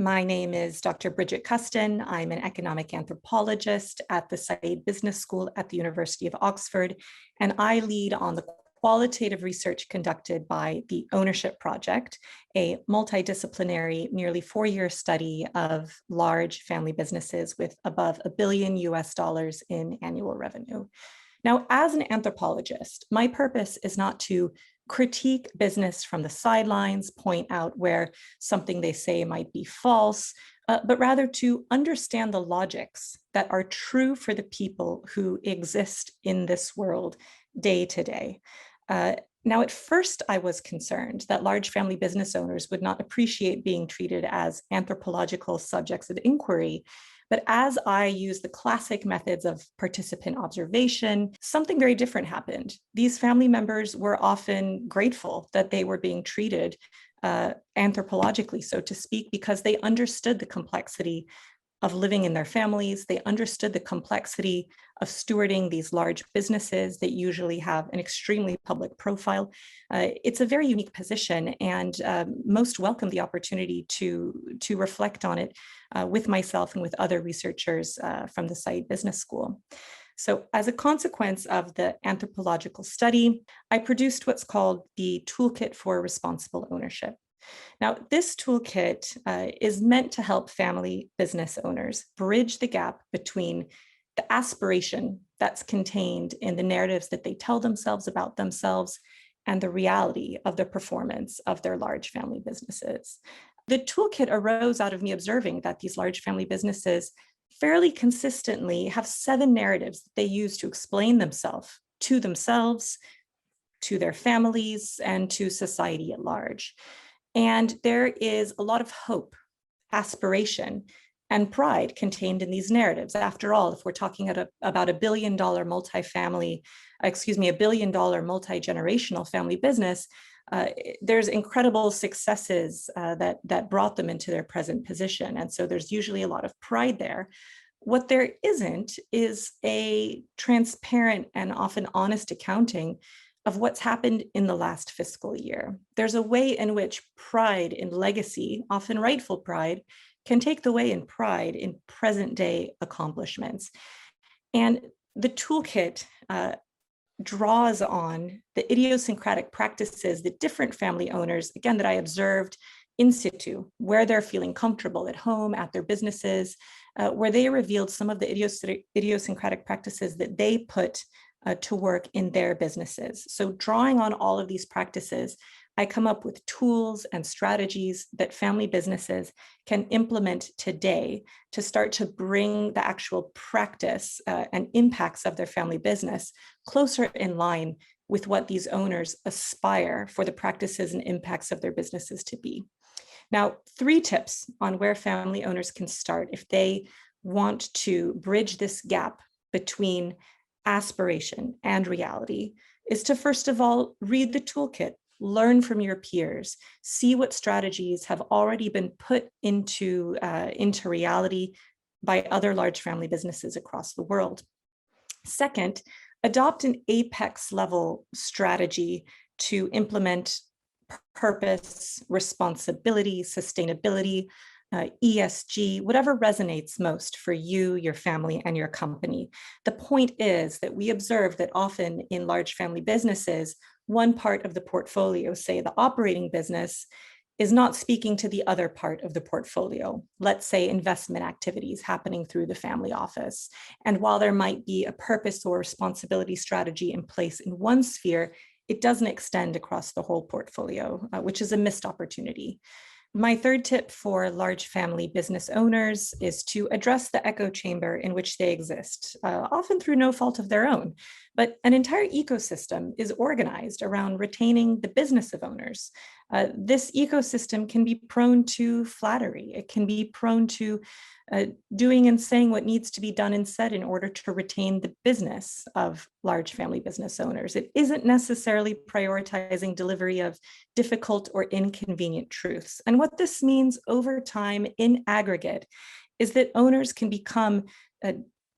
My name is Dr. Bridget Custon. I'm an economic anthropologist at the Said Business School at the University of Oxford, and I lead on the qualitative research conducted by the Ownership Project, a multidisciplinary, nearly 4-year study of large family businesses with above $1 billion in annual revenue. Now, as an anthropologist, my purpose is not to critique business from the sidelines, point out where something they say might be false, but rather to understand the logics that are true for the people who exist in this world day to day. Now, at first, I was concerned that large family business owners would not appreciate being treated as anthropological subjects of inquiry. But as I used the classic methods of participant observation, something very different happened. These family members were often grateful that they were being treated anthropologically, so to speak, because they understood the complexity of living in their families. They understood the complexity of stewarding these large businesses that usually have an extremely public profile. It's a very unique position, and most welcome the opportunity to reflect on it with myself and with other researchers from the Said Business School. So as a consequence of the anthropological study, I produced what's called the Toolkit for Responsible Ownership. Now, this toolkit is meant to help family business owners bridge the gap between the aspiration that's contained in the narratives that they tell themselves about themselves and the reality of the performance of their large family businesses. The toolkit arose out of me observing that these large family businesses fairly consistently have 7 narratives that they use to explain themselves, to their families, and to society at large. And there is a lot of hope, aspiration, and pride contained in these narratives. After all, if we're talking about $1 billion multi-generational family business, there's incredible successes that brought them into their present position. And so there's usually a lot of pride there. What there isn't is a transparent and often honest accounting of what's happened in the last fiscal year. There's a way in which pride in legacy, often rightful pride, can take the way in pride in present day accomplishments. And the toolkit draws on the idiosyncratic practices that different family owners, again, that I observed in situ, where they're feeling comfortable at home, at their businesses, where they revealed some of the idiosyncratic practices that they put to work in their businesses. So drawing on all of these practices, I come up with tools and strategies that family businesses can implement today to start to bring the actual practice and impacts of their family business closer in line with what these owners aspire for the practices and impacts of their businesses to be. Now, 3 tips on where family owners can start if they want to bridge this gap between aspiration and reality is to, first of all, read the toolkit, learn from your peers, see what strategies have already been put into reality by other large family businesses across the world. Second, adopt an apex level strategy to implement purpose, responsibility, sustainability, ESG, whatever resonates most for you, your family, and your company. The point is that we observe that often in large family businesses, one part of the portfolio, say the operating business, is not speaking to the other part of the portfolio, let's say investment activities happening through the family office. And while there might be a purpose or responsibility strategy in place in one sphere, it doesn't extend across the whole portfolio, which is a missed opportunity. My third tip for large family business owners is to address the echo chamber in which they exist, often through no fault of their own. But an entire ecosystem is organized around retaining the business of owners. This ecosystem can be prone to flattery. It can be prone to doing and saying what needs to be done and said in order to retain the business of large family business owners. It isn't necessarily prioritizing delivery of difficult or inconvenient truths. And what this means over time in aggregate is that owners can become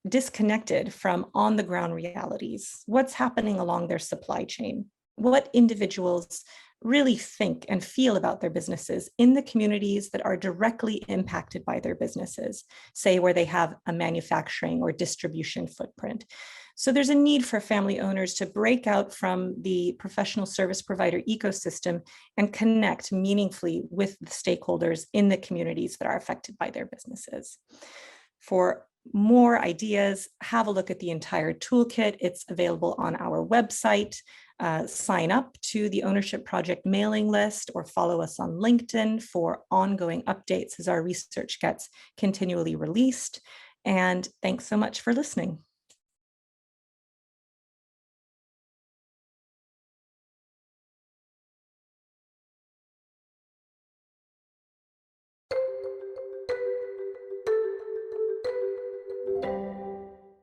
disconnected from on the ground realities. What's happening along their supply chain? What individuals really think and feel about their businesses in the communities that are directly impacted by their businesses, say where they have a manufacturing or distribution footprint. So there's a need for family owners to break out from the professional service provider ecosystem and connect meaningfully with the stakeholders in the communities that are affected by their businesses. For more ideas, have a look at the entire toolkit. It's available on our website. Sign up to the Ownership Project mailing list or follow us on LinkedIn for ongoing updates as our research gets continually released. And thanks so much for listening.